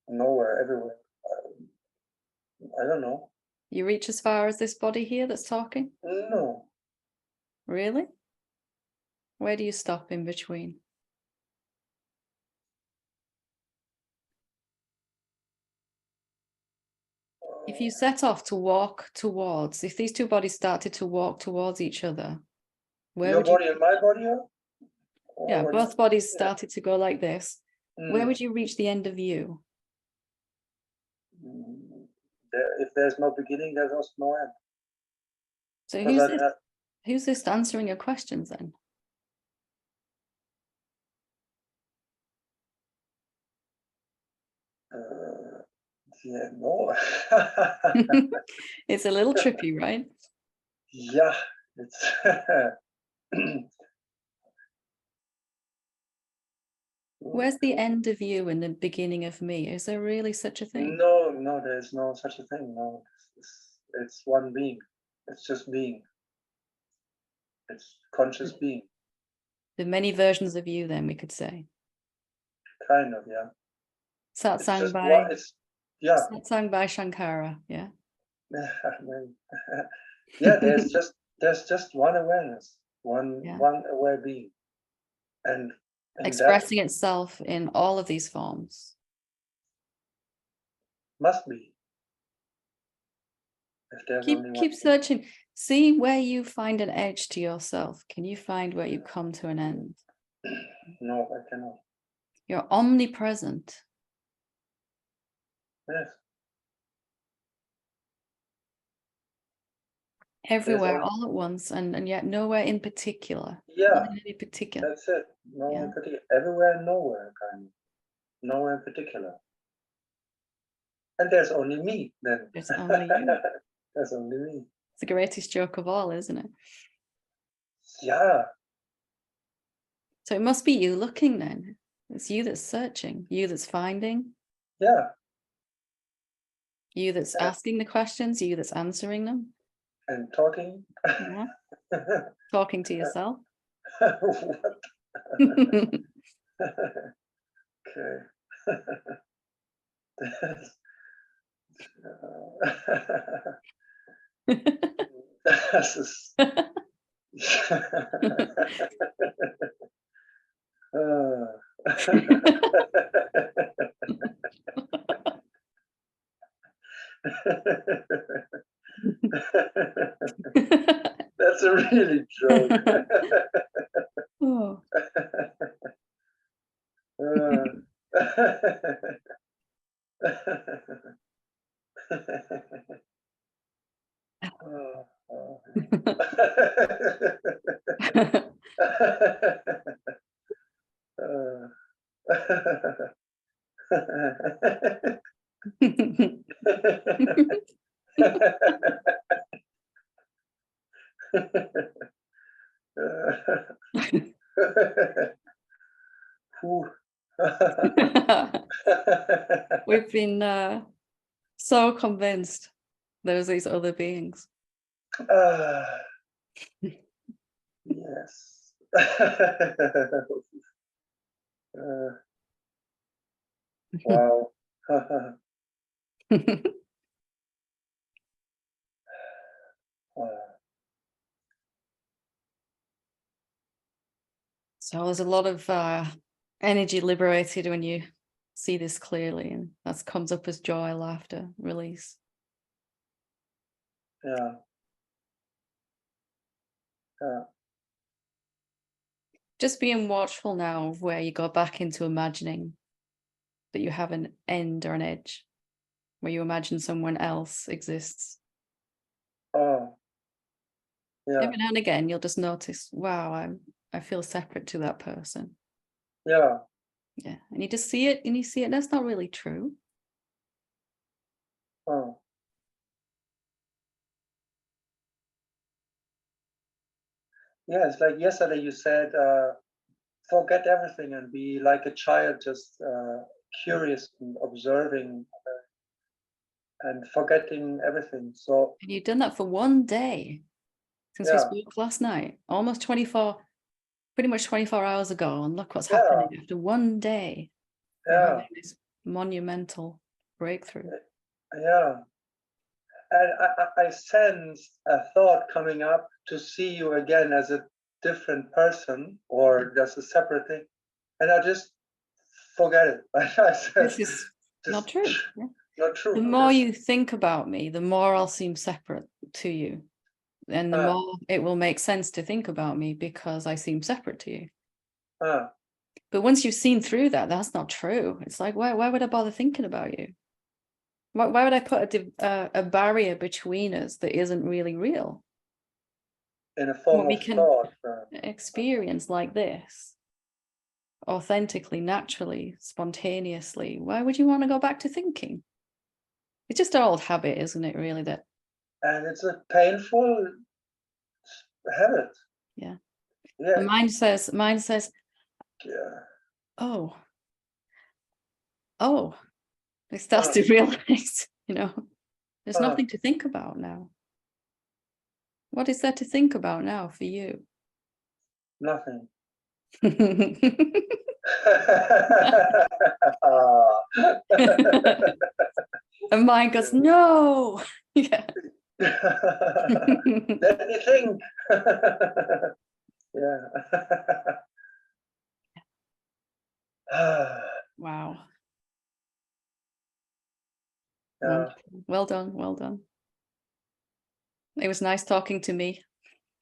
Nowhere, everywhere. I don't know.
You reach as far as this body here that's talking?
No.
Really? Where do you stop in between? If you set off to walk towards, if these two bodies started to walk towards each other, where
your
would you?
Body and my body?
Yeah, both bodies started to go like this. Where would you reach the end of you?
If there's no beginning, there's also no end.
So who's this answering your questions then?
Yeah, no.
It's a little trippy, right?
Yeah, it's
Where's the end of you and the beginning of me? Is there really such a thing?
No, there's no such a thing. No, it's one being. It's just being. It's conscious being.
The many versions of you, then we could say.
Kind of, yeah.
Satsang Satsang by Shankara, yeah.
Yeah, there's just one awareness, one aware being, and
expressing itself in all of these forms.
Must be. If there's
keep searching. See where you find an edge to yourself. Can you find where you come to an end?
No, I cannot.
You're omnipresent.
Yes.
Everywhere, all at once, and yet nowhere in particular.
Yeah.
Not in any particular.
That's it. No in particular. Everywhere, nowhere, kind of. Nowhere in particular. And there's only me then.
There's only you.
There's only me.
It's the greatest joke of all, isn't it?
Yeah.
So it must be you looking then. It's you that's searching, you that's finding,
Yeah.
you that's
Yeah.
asking the questions, you that's answering them.
And talking.
Yeah. Talking to yourself.
What? Okay. This is That's a really joke.
Oh. We've been so convinced there's these other beings.
Yes. Wow.
So there's a lot of energy liberated when you see this clearly, and that comes up as joy, laughter, release.
Yeah. Yeah.
Just being watchful now of where you go back into imagining that you have an end or an edge, where you imagine someone else exists.
Oh. Yeah.
Every now and again, you'll just notice, wow, I feel separate to that person.
Yeah.
Yeah, and you just see it, and you see it. That's not really true.
Oh. Yeah, it's like yesterday you said, forget everything and be like a child, just curious and observing and forgetting everything. So
And you've done that for one day since we
yeah,
spoke last night, almost 24, pretty much 24 hours ago. And look what's
Yeah.
happening after one day. You're
yeah,
having this monumental breakthrough.
yeah. And I sense a thought coming up to see you again as a different person or just a separate thing. And I just forget it. I said,
This is not true. Yeah.
Not true.
The more you think about me, the more I'll seem separate to you. And the more it will make sense to think about me because I seem separate to you. But once you've seen through that, that's not true. It's like, why would I bother thinking about you? Why would I put a barrier between us that isn't really real?
In a form
We
of
can
thought.
experience like this, authentically, naturally, spontaneously. Why would you want to go back to thinking? It's just an old habit, isn't it, really? That.
And it's a painful habit.
Yeah.
Yeah.
And mine says,
Yeah.
oh, it starts to realize, there's nothing to think about now. What is there to think about now for you?
Nothing.
And mine goes, no. Yeah.
Let me think. Yeah.
Wow.
Yeah.
Well done. Well done. It was nice talking to me.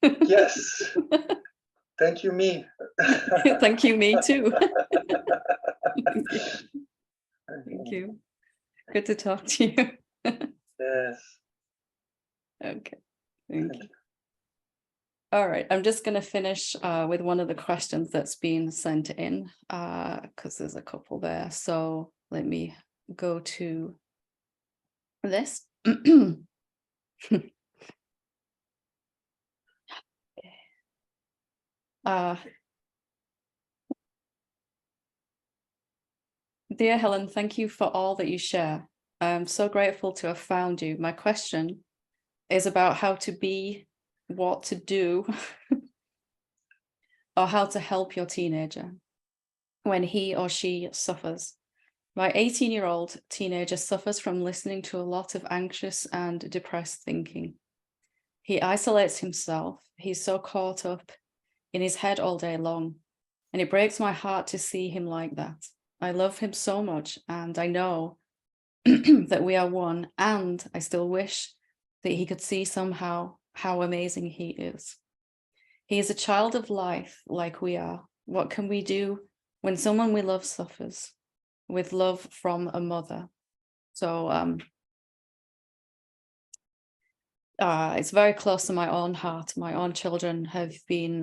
Yes. Thank you, me.
Thank you, me too. Thank you. Good to talk to you.
Yes.
Okay. Thank you. All right. I'm just going to finish with one of the questions that's been sent in because there's a couple there. So let me go to this. Dear Helen, thank you for all that you share. I'm so grateful to have found you. My question is about how to be, what to do, or how to help your teenager when he or she suffers. My 18-year-old teenager suffers from listening to a lot of anxious and depressed thinking. He isolates himself. He's so caught up in his head all day long, and it breaks my heart to see him like that. I love him so much, and I know that we are one, and I still wish that he could see somehow how amazing he is. He is a child of life like we are. What can we do when someone we love suffers? With love from a mother. So it's very close to my own heart. My own children have been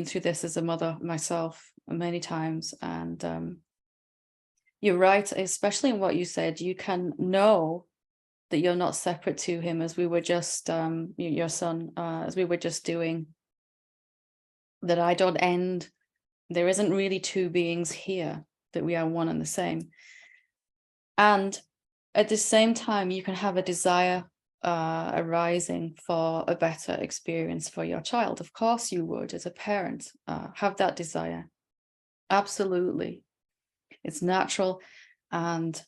through this as a mother myself many times, and you're right, especially in what you said. You can know that you're not separate to him, as we were just your son, as we were just doing. That I don't end. There isn't really two beings here. That we are one and the same. And at the same time, you can have a desire arising for a better experience for your child. Of course you would, as a parent, have that desire. Absolutely. It's natural. And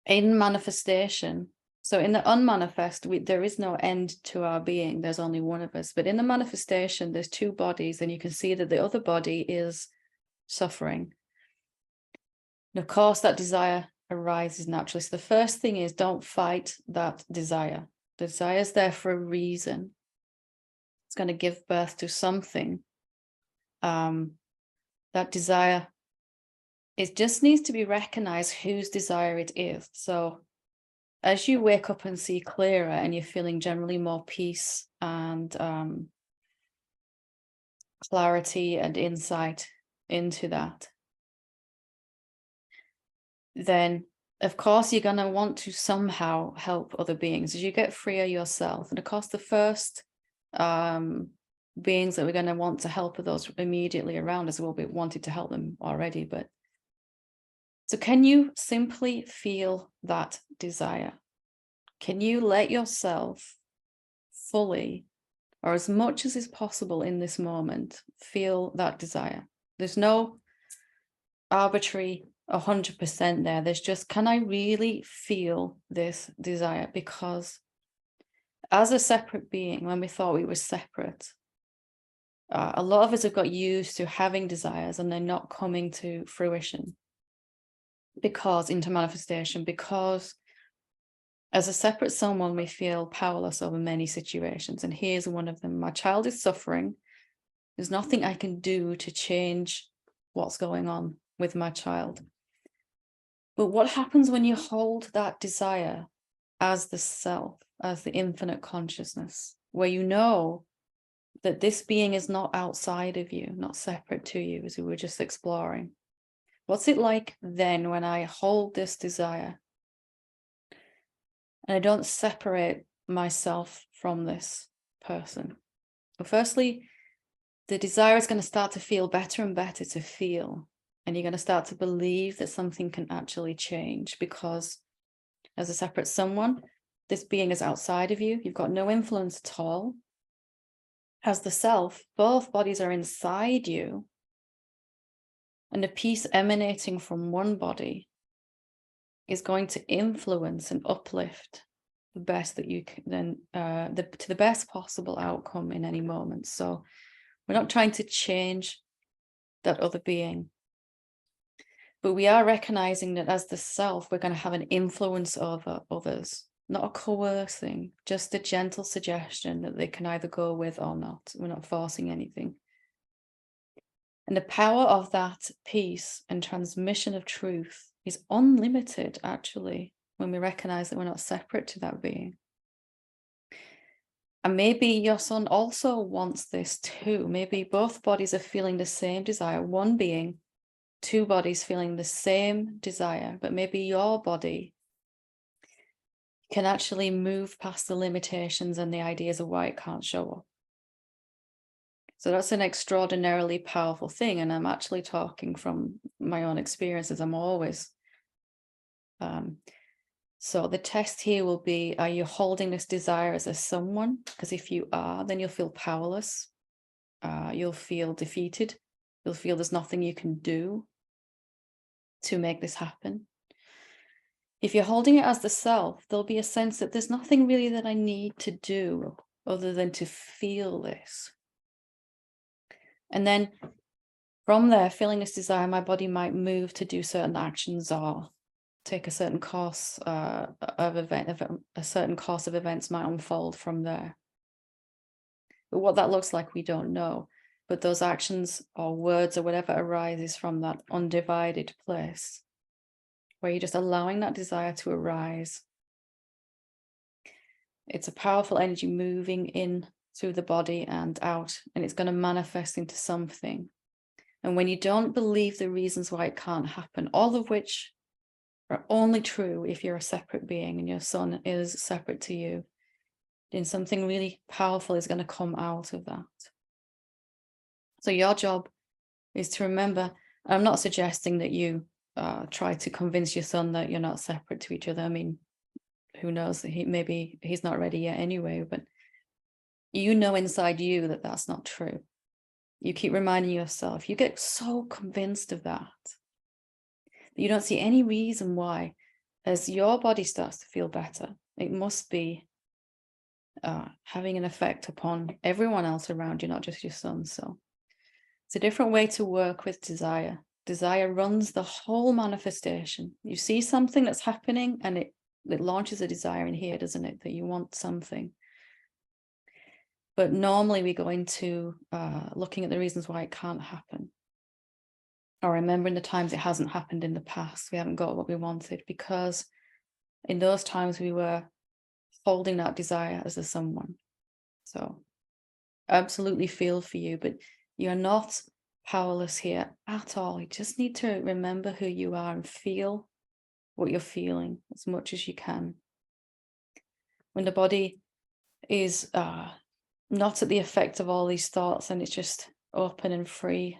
in manifestation, so in the unmanifest, there is no end to our being. There's only one of us. But in the manifestation, there's two bodies, and you can see that the other body is suffering. And of course, that desire arises naturally. So the first thing is, don't fight that desire. The desire is there for a reason. It's going to give birth to something. That desire, it just needs to be recognized whose desire it is. So as you wake up and see clearer, and you're feeling generally more peace and clarity and insight into that, then of course you're going to want to somehow help other beings as you get freer yourself. And of course the first beings that we're going to want to help are those immediately around us. We'll be wanted to help them already, but so can you simply feel that desire? Can you let yourself fully, or as much as is possible in this moment, feel that desire? There's no arbitrary 100% there. There's just, can I really feel this desire? Because as a separate being, when we thought we were separate, a lot of us have got used to having desires and they're not coming to fruition, because into manifestation, because as a separate someone, we feel powerless over many situations. And here's one of them. My child is suffering. There's nothing I can do to change what's going on with my child. But what happens when you hold that desire as the self, as the infinite consciousness, where you know that this being is not outside of you, not separate to you, as we were just exploring? What's it like then when I hold this desire and I don't separate myself from this person? Well, firstly, the desire is going to start to feel better and better to feel. And you're going to start to believe that something can actually change, because as a separate someone, this being is outside of you. You've got no influence at all. As the self, both bodies are inside you. And the peace emanating from one body is going to influence and uplift the best that you can, to the best possible outcome in any moment. So we're not trying to change that other being, but we are recognizing that as the self, we're going to have an influence over others, not a coercing, just a gentle suggestion that they can either go with or not. We're not forcing anything. And the power of that peace and transmission of truth is unlimited, actually, when we recognize that we're not separate to that being. And maybe your son also wants this too. Maybe both bodies are feeling the same desire. One being, two bodies feeling the same desire, but maybe your body can actually move past the limitations and the ideas of why it can't show up. So that's an extraordinarily powerful thing. And I'm actually talking from my own experiences. I'm always. So the test here will be, are you holding this desire as a someone? Because if you are, then you'll feel powerless. You'll feel defeated. You'll feel there's nothing you can do to make this happen. If you're holding it as the self, there'll be a sense that there's nothing really that I need to do other than to feel this. And then from there, feeling this desire, my body might move to do certain actions or take a certain course of a certain course of events might unfold from there. But what that looks like, we don't know. But those actions or words or whatever arises from that undivided place, where you're just allowing that desire to arise. It's a powerful energy moving in through the body and out, and it's going to manifest into something. And when you don't believe the reasons why it can't happen, all of which are only true if you're a separate being and your son is separate to you, then something really powerful is going to come out of that. So your job is to remember, I'm not suggesting that you try to convince your son that you're not separate to each other. I mean, who knows, maybe he's not ready yet anyway, but you know inside you that that's not true. You keep reminding yourself, you get so convinced of that you don't see any reason why, as your body starts to feel better, it must be having an effect upon everyone else around you, not just your son. So it's a different way to work with desire. Desire runs the whole manifestation. You see something that's happening and it launches a desire in here, doesn't it? That you want something. But normally we go into looking at the reasons why it can't happen. Or remembering the times it hasn't happened in the past. We haven't got what we wanted because in those times we were holding that desire as a someone. So absolutely feel for you, but you're not powerless here at all. You just need to remember who you are and feel what you're feeling as much as you can. When the body is not at the effect of all these thoughts and it's just open and free,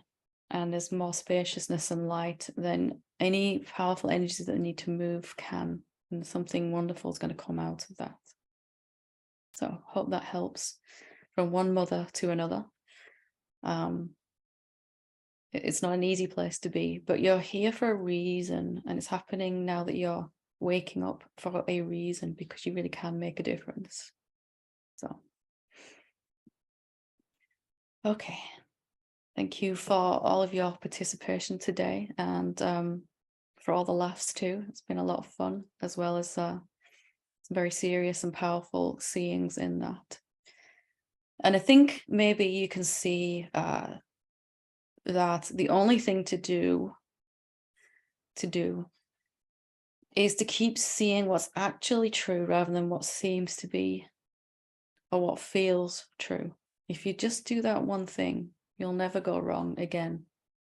and there's more spaciousness and light, then any powerful energies that need to move can, and something wonderful is going to come out of that. So hope that helps from one mother to another. It's not an easy place to be, but you're here for a reason, and it's happening now that you're waking up for a reason, because you really can make a difference. So, okay. Thank you for all of your participation today, and for all the laughs too. It's been a lot of fun, as well as some very serious and powerful seeings in that. And I think maybe you can see that the only thing to do is to keep seeing what's actually true rather than what seems to be or what feels true. If you just do that one thing, you'll never go wrong again.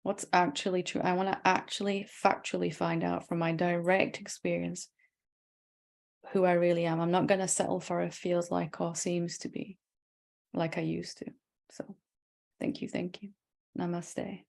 What's actually true? I want to actually factually find out from my direct experience who I really am. I'm not going to settle for it feels like or seems to be like I used to. So thank you. Namaste.